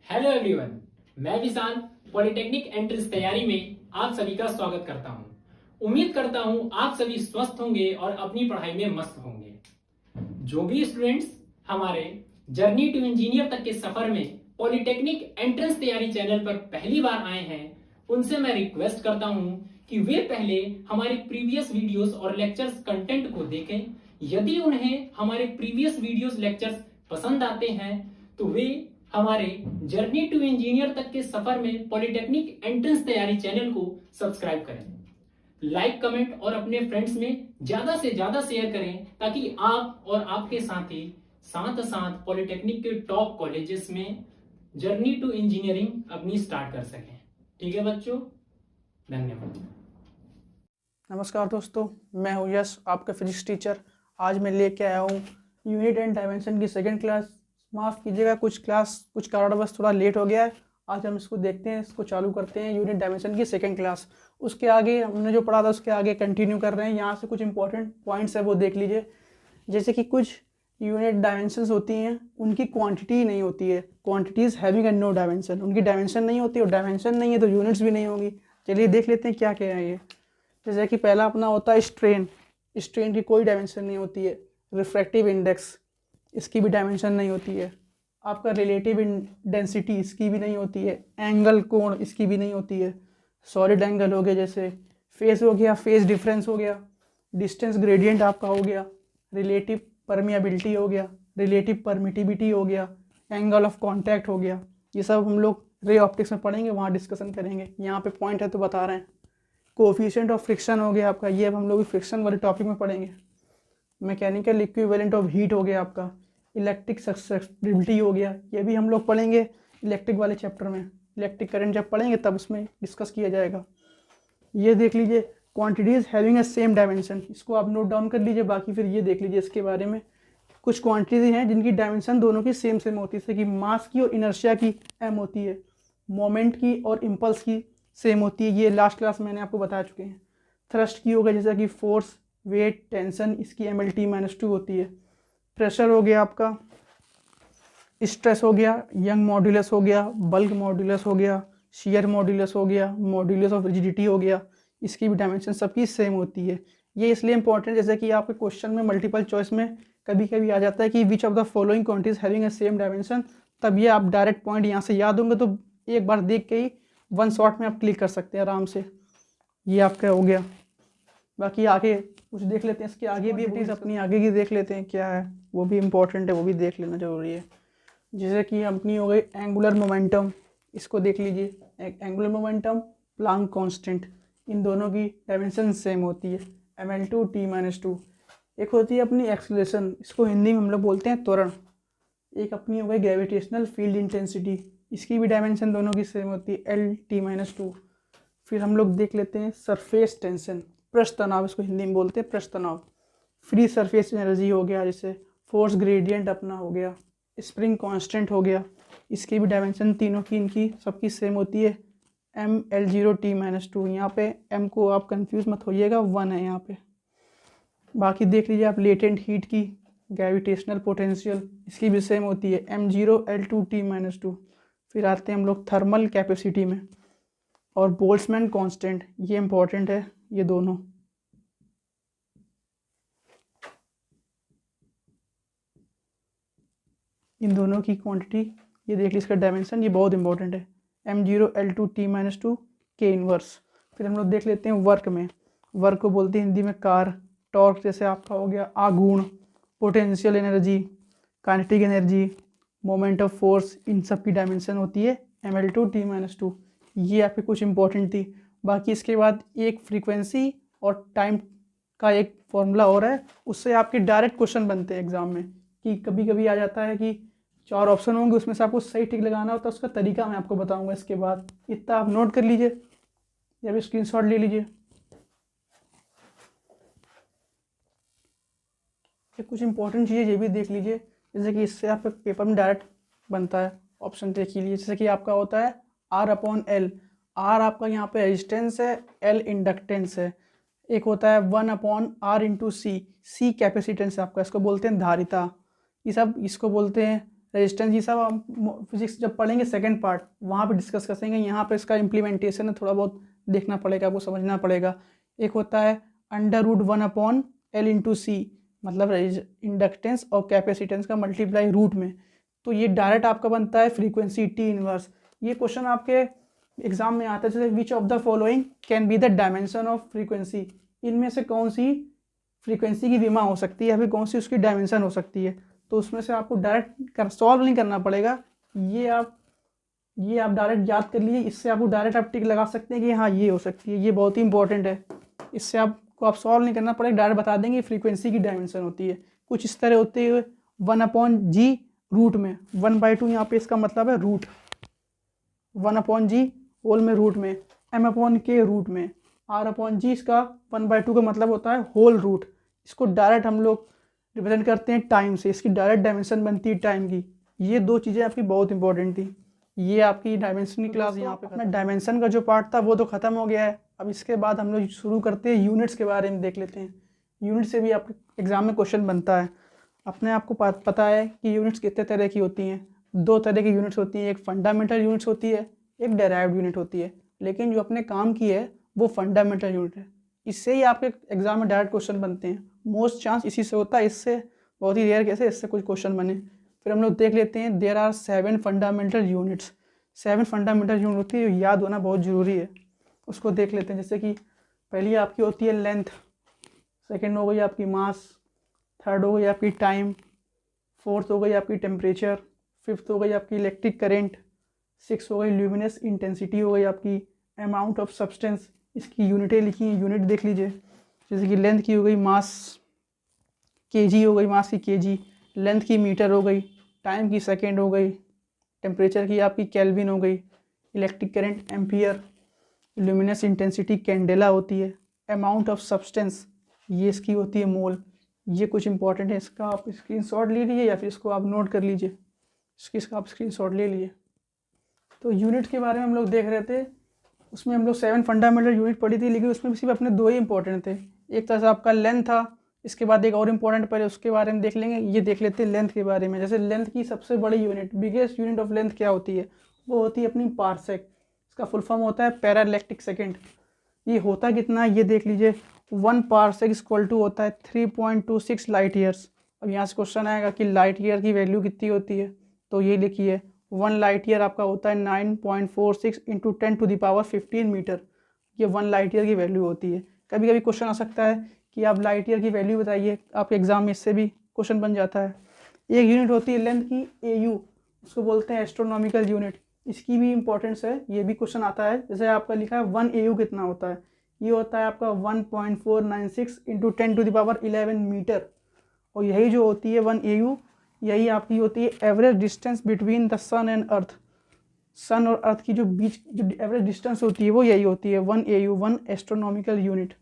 Hello everyone, मैं विशाल polytechnic entrance तैयारी में आप सभी का स्वागत करता हूं। उम्मीद करता हूं आप सभी स्वस्थ होंगे और अपनी पढ़ाई में मस्त होंगे। जो भी स्टूडेंट्स हमारे जर्नी टू इंजीनियर तक के सफर में पॉलिटेक्निक एंट्रेंस तैयारी चैनल पर पहली बार आए हैं, उनसे मैं रिक्वेस्ट करता हूं कि वे पहले हमारे प्रीवियस वीडियोस और लेक्चर्स कंटेंट को देखें। यदि उन्हें हमारे प्रीवियस वीडियोस लेक्चर्स पसंद आते हैं तो वे हमारे जर्नी टू इंजीनियर तक के सफर में पॉलिटेक्निक एंट्रेंस तैयारी चैनल को सब्सक्राइब करें, लाइक कमेंट और अपने फ्रेंड्स में ज्यादा से ज्यादा शेयर करें ताकि आप और आपके साथी साथ साथ पॉलिटेक्निक के टॉप कॉलेजेस में जर्नी टू इंजीनियरिंग अपनी स्टार्ट कर सकें। ठीक है बच्चों, धन्यवाद। नमस्कार दोस्तों, मैं हूँ यश, आपका फिजिक्स टीचर। आज मैं लेके आया हूँ यूनिट एंड डायमेंशन की सेकंड क्लास। माफ़ कीजिएगा, कुछ कारणवश थोड़ा लेट हो गया है। आज हम इसको देखते हैं, इसको चालू करते हैं यूनिट डायमेंशन की सेकंड क्लास। उसके आगे हमने जो पढ़ा था उसके आगे कंटिन्यू कर रहे हैं। यहाँ से कुछ इंपॉर्टेंट पॉइंट्स है वो देख लीजिए। जैसे कि कुछ यूनिट डायमेंशंस होती हैं, उनकी क्वांटिटी नहीं होती है। Quantities having and no dimension, उनकी डायमेंशन नहीं होती और डायमेंशन नहीं है तो यूनिट्स भी नहीं होंगी। चलिए देख लेते हैं क्या क्या है ये। जैसे कि पहला अपना होता है स्ट्रेन। स्ट्रेन की कोई डायमेंशन नहीं होती है। रिफ्रैक्टिव इंडेक्स, इसकी भी डायमेंशन नहीं होती है। आपका रिलेटिव डेंसिटी, इसकी भी नहीं होती है। एंगल, कोण, इसकी भी नहीं होती है। सॉलिड एंगल हो गया, जैसे फेस हो गया, फेस डिफरेंस हो गया। डिस्टेंस ग्रेडियंट आपका हो गया। रिलेटिव परमिएबिलिटी हो गया, रिलेटिव परमिटिविटी हो गया, एंगल ऑफ कॉन्टैक्ट हो गया। ये सब हम लोग रे ऑप्टिक्स में पढ़ेंगे, वहाँ डिस्कशन करेंगे। यहाँ पे पॉइंट है तो बता रहे हैं। कोफिशिएंट ऑफ फ्रिक्शन हो गया आपका, ये अब हम लोग फ्रिक्शन वाले टॉपिक में पढ़ेंगे। मैकेनिकल इक्विवेलेंट ऑफ हीट हो गया आपका। इलेक्ट्रिक ससेप्टिबिलिटी हो गया, ये भी हम लोग पढ़ेंगे इलेक्ट्रिक वाले चैप्टर में। इलेक्ट्रिक करंट जब पढ़ेंगे तब उसमें डिस्कस किया जाएगा। ये देख लीजिए, quantities having a same dimension, इसको आप नोट डाउन कर लीजिए। बाकी फिर ये देख लीजिए इसके बारे में। कुछ क्वांटिटीज हैं जिनकी डायमेंशन दोनों की सेम होती है, जैसे कि मास की और इनर्शिया की एम होती है, मोमेंट की और इम्पल्स की सेम होती है। ये लास्ट क्लास मैंने आपको बता चुके हैं। थ्रस्ट की होगा, जैसा कि फोर्स, वेट, टेंशन, इसकी MLT-2 होती है। प्रेशर हो गया आपका, स्ट्रेस हो गया, यंग मॉड्यूलस हो गया, बल्क मॉड्यूलस हो गया, शियर मॉड्यूलस हो गया, मॉड्यूलस ऑफ रिजिडिटी हो गया। इसकी भी डायमेंशन सबकी सेम होती है। ये इसलिए इंपॉर्टेंट, जैसे कि आपके क्वेश्चन में मल्टीपल चॉइस में कभी कभी आ जाता है कि which of the following quantities having a same dimension, तब ये आप डायरेक्ट पॉइंट यहाँ से याद होंगे तो एक बार देख के ही वन शॉट में आप क्लिक कर सकते हैं आराम से। ये आपका हो गया। बाकी आगे कुछ देख लेते हैं, इसके आगे भी अपनी आगे की देख लेते हैं क्या है, वो भी इम्पोर्टेंट है, वो भी देख लेना ज़रूरी है। जैसे कि अपनी हो गई एंगुलर मोमेंटम, इसको देख लीजिए। एंगुलर मोमेंटम, प्लांक कांस्टेंट, इन दोनों की डायमेंशन सेम होती है, mL/T-2। एक होती है अपनी एक्सेलरेशन, इसको हिंदी में हम लोग बोलते हैं त्वरण। एक अपनी हो गई ग्रेविटेशनल फील्ड इंटेंसिटी, इसकी भी डायमेंशन दोनों की सेम होती है, L/T-2। फिर हम लोग देख लेते हैं सरफेस टेंशन, पृष्ठ तनाव, इसको हिंदी में बोलते हैं पृष्ठ तनाव। फ्री सरफेस एनर्जी हो गया, जैसे फोर्स ग्रेडियंट अपना हो गया, स्प्रिंग कांस्टेंट हो गया। इसकी भी डायमेंशन तीनों की इनकी सबकी सेम होती है, mL/T-2। यहाँ पे m को आप कंफ्यूज मत होइएगा, 1 है यहाँ पे। बाकी देख लीजिए आप लेटेंट हीट की ग्रेविटेशनल पोटेंशियल, इसकी भी सेम होती है, m0L/T-2। फिर आते हैं हम लोग थर्मल कैपेसिटी में, और बोल्ट्जमैन कांस्टेंट, ये इंपॉर्टेंट है ये दोनों। इन दोनों की क्वांटिटी ये देख लीजिए, इसका डायमेंशन ये बहुत इंपॉर्टेंट है, m0L/T-2 के इनवर्स। फिर हम लोग देख लेते हैं वर्क में। वर्क को बोलते हैं हिंदी में कार। टॉर्क जैसे आपका हो गया आघूर्ण, potential energy, kinetic energy, moment of force, इन सब की डायमेंशन होती है mL/T-2। ये आपकी कुछ इंपॉर्टेंट थी। बाकी इसके बाद एक फ्रीक्वेंसी और टाइम का एक फॉर्मूला और है, उससे आपके डायरेक्ट क्वेश्चन बनते हैं एग्जाम में। कि कभी कभी आ जाता है कि 4 ऑप्शन होंगे, उसमें से आपको सही टिक लगाना होता है, उसका तरीका मैं आपको बताऊंगा इसके बाद। इतना आप नोट कर लीजिए या फिर स्क्रीनशॉट ले लीजिए। कुछ इंपॉर्टेंट चीज़ें ये भी देख लीजिए, जैसे कि इससे आपके पेपर में डायरेक्ट बनता है। ऑप्शन देख लीजिए, जैसे कि आपका होता है R/L। R आपका यहाँ पे रेजिस्टेंस है, L इंडक्टेंस है। एक होता है 1/R × C, C कैपेसिटेंस है आपका, इसको बोलते हैं धारिता। ये सब इसको बोलते हैं रेजिस्टेंस ये सब हम फिजिक्स जब पढ़ेंगे सेकंड पार्ट वहाँ पे डिस्कस करेंगे। यहाँ पे इसका इम्प्लीमेंटेशन है, थोड़ा बहुत देखना पड़ेगा, आपको समझना पड़ेगा। एक होता है √1/L/C, मतलब इंडक्टेंस और कैपेसिटेंस का मल्टीप्लाई रूट में। तो ये डायरेक्ट आपका बनता है फ्रीक्वेंसी T इनवर्स। ये क्वेश्चन आपके एग्जाम में आता है, जैसे which of the following can be the dimension of frequency, इनमें से कौन सी फ्रीक्वेंसी की विमा हो सकती है या फिर कौन सी उसकी डायमेंशन हो सकती है। तो उसमें से आपको डायरेक्ट सॉल्व नहीं करना पड़ेगा, ये आप डायरेक्ट याद कर लीजिए। इससे आपको डायरेक्ट आप टिक लगा सकते हैं कि हाँ ये हो सकती है, ये बहुत ही इंपॉर्टेंट है। इससे आपको आप सॉल्व नहीं करना पड़ेगा, डायरेक्ट बता देंगे फ्रीक्वेंसी की डायमेंशन होती है। कुछ इस तरह होते हुए 1/G रूट में 1/2, यहाँ पे इसका मतलब है रूट, 1/G होल में रूट में, M/K रूट में, R/G इसका 1/2 का मतलब होता है होल रूट। इसको डायरेक्ट हम लोग रिप्रेजेंट करते हैं टाइम से, इसकी डायरेक्ट डायमेंशन बनती है टाइम की। ये दो चीज़ें आपकी बहुत इंपॉर्टेंट थी। ये आपकी डायमेंशन की क्लास यहाँ पे अपना डायमेंशन का जो पार्ट था वो तो ख़त्म हो गया है। अब इसके बाद हम लोग शुरू करते हैं यूनिट्स के बारे में देख लेते हैं। यूनिट से भी आपके एग्जाम में क्वेश्चन बनता है। अपने आपको पता है कि यूनिट्स कितने तरह की होती हैं। दो तरह की यूनिट्स होती हैं, एक फंडामेंटल यूनिट्स होती है, एक डेराइव्ड यूनिट होती है। लेकिन जो अपने काम की है वो फंडामेंटल यूनिट है। इससे ही आपके एग्जाम में डायरेक्ट क्वेश्चन बनते हैं। मोस्ट चांस इसी से होता है, इससे बहुत ही रेयर कैसे इससे कुछ क्वेश्चन बने। फिर हम लोग देख लेते हैं there are 7 fundamental units. 7 fundamental unit होती है, याद होना बहुत ज़रूरी है। उसको देख लेते हैं। जैसे कि पहली आपकी होती है लेंथ, सेकंड हो गई आपकी मास, थर्ड हो गई आपकी टाइम, फोर्थ हो गई आपकी टेम्परेचर, फिफ्थ हो गई आपकी इलेक्ट्रिक करेंट, सिक्स हो गई ल्यूमिनस इंटेंसिटी, हो गई आपकी अमाउंट ऑफ सब्सटेंस। इसकी यूनिटें लिखी हैं, यूनिट देख लीजिए। जैसे कि लेंथ की हो गई मास, केजी हो गई, मास की केजी, लेंथ की मीटर हो गई, टाइम की सेकेंड हो गई, टेम्परेचर की आपकी केल्विन हो गई, electric current ampere, luminous intensity candela होती है, अमाउंट ऑफ सब्सटेंस ये इसकी होती है मोल। ये कुछ इंपॉर्टेंट है, इसका आप स्क्रीनशॉट ले लीजिए या फिर इसको आप नोट कर लीजिए। इसका आप स्क्रीनशॉट ले लीजिए। तो यूनिट के बारे में हम लोग देख रहे थे, उसमें हम लोग 7 फंडामेंटल यूनिट पढ़ी थी, लेकिन उसमें सिर्फ अपने 2 ही इंपॉर्टेंट थे। एक तरह से आपका लेंथ था, इसके बाद एक और इम्पॉर्टेंट पहले उसके बारे में देख लेंगे। ये देख लेते हैं लेंथ के बारे में। जैसे लेंथ की सबसे बड़ी unit, biggest unit of length क्या होती है, वो होती है अपनी पार्सेक। इसका फुल फॉर्म होता है पैरालैक्टिक सेकेंड। ये होता कितना है ये देख लीजिए। 1 पार्सेक इक्वल टू होता है 3.26 लाइट ईयर्स। अब यहाँ से क्वेश्चन आएगा कि लाइट ईयर की वैल्यू कितनी होती है, तो ये लिखिए 1 लाइट ईयर आपका होता है 9.46 इंटू 10⁻15 मीटर। ये 1 लाइट ईयर की वैल्यू होती है। कभी कभी क्वेश्चन आ सकता है कि आप लाइट ईयर की वैल्यू बताइए, आपके एग्जाम में इससे भी क्वेश्चन बन जाता है। एक यूनिट होती है लेंथ की AU, उसको बोलते हैं एस्ट्रोनॉमिकल यूनिट। इसकी भी इंपॉर्टेंस है, ये भी क्वेश्चन आता है। जैसे आपका लिखा है 1 AU कितना होता है, ये होता है आपका 1.496 इंटू 10⁻11 मीटर। और यही जो होती है 1 AU, यही आपकी होती है average distance between the sun and earth. Sun और अर्थ की जो बीच जो एवरेज डिस्टेंस होती है वो यही होती है 1 AU, 1 एस्ट्रोनॉमिकल यूनिट।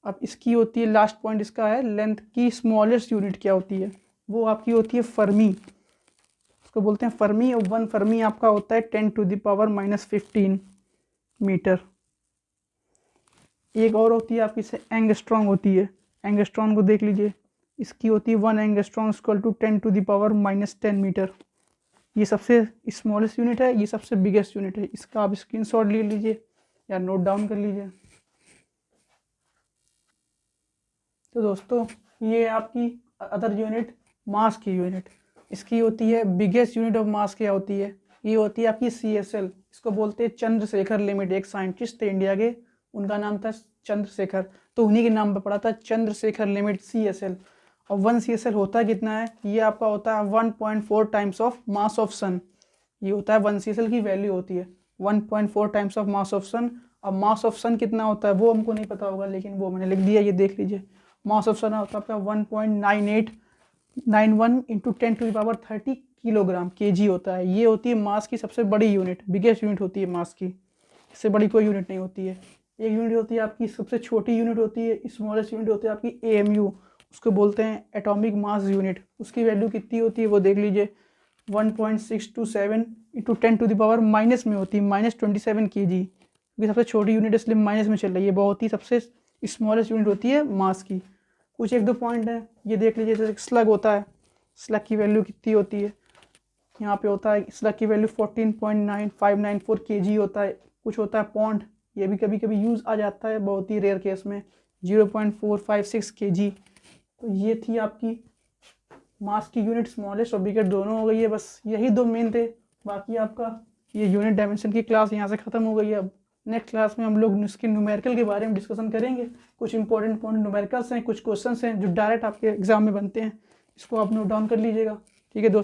अब इसकी होती है लास्ट पॉइंट इसका है लेंथ की स्मॉलेस्ट यूनिट क्या होती है, वो आपकी होती है फर्मी। उसको बोलते हैं फर्मी। और 1 फर्मी आपका होता है 10⁻−15 मीटर। एक और होती है आपकी से एंगस्ट्रॉन्ग होती है। एंगस्ट्रॉन्ग को देख लीजिए, इसकी होती है 1 एंगस्ट्रॉन्ग इक्वल टू 10⁻−10 मीटर। ये सबसे स्मॉलेस्ट यूनिट है, ये सबसे बिगेस्ट यूनिट है। इसका आप स्क्रीनशॉट ले लीजिए या नोट डाउन कर लीजिए। तो दोस्तों ये आपकी अदर यूनिट मास की यूनिट। इसकी होती है बिगेस्ट यूनिट ऑफ मास क्या होती है, ये होती है आपकी CSL। इसको बोलते हैं चंद्रशेखर लिमिट। एक साइंटिस्ट थे इंडिया के, उनका नाम था चंद्रशेखर, तो उन्हीं के नाम पर पड़ा था चंद्रशेखर लिमिट CSL। और 1 CSL होता है कितना है, ये आपका होता है 1.4 टाइम्स ऑफ मास ऑफ सन। ये होता है 1 CSL की वैल्यू होती है 1.4 टाइम्स ऑफ मास ऑफ सन। अब मास ऑफ सन कितना होता है वो हमको नहीं पता होगा, लेकिन वो मैंने लिख दिया, ये देख लीजिए। मास ऑफ सन होता है आपका 1.9891 इंटू 10⁻30 किलोग्राम, kg होता है। ये होती है मास की सबसे बड़ी यूनिट, बिगेस्ट यूनिट होती है मास की। इससे बड़ी कोई यूनिट नहीं होती है। एक यूनिट होती है आपकी सबसे छोटी यूनिट होती है, स्मॉलेस्ट यूनिट होती है आपकी AMU। उसको बोलते हैं एटॉमिक मास यूनिट। उसकी वैल्यू कितनी होती है वो देख लीजिए 1.627 इंटू 10⁻- में होती है -27 kg। क्योंकि सबसे छोटी यूनिट इसलिए माइनस में चल रही है। बहुत ही सबसे स्मॉलेस्ट यूनिट होती है मास की। कुछ 1-2 पॉइंट है, ये देख लीजिए। जैसे स्लग होता है, स्लग की वैल्यू कितनी होती है, यहाँ पे होता है इसका की वैल्यू 14.9594 kg होता है। कुछ होता है पॉन्ड, ये भी कभी कभी यूज़ आ जाता है, बहुत ही रेयर केस में 0.456 kg। तो ये थी आपकी मास की यूनिट, स्मॉलेस्ट और बिगेस्ट दोनों हो गई है। बस यही दो मेन थे, बाकी आपका ये यूनिट डायमेंशन की क्लास यहाँ से ख़त्म हो गई है। अब नेक्स्ट क्लास में हम लोग इसके न्यूमेरिकल के बारे में डिस्कशन करेंगे। कुछ इंपॉर्टेंट न्यूमेरिकल्स हैं, कुछ क्वेश्चंस हैं जो डायरेक्ट आपके एग्जाम में बनते हैं, इसको आप नोट डाउन कर लीजिएगा। ठीक है दोस्तों।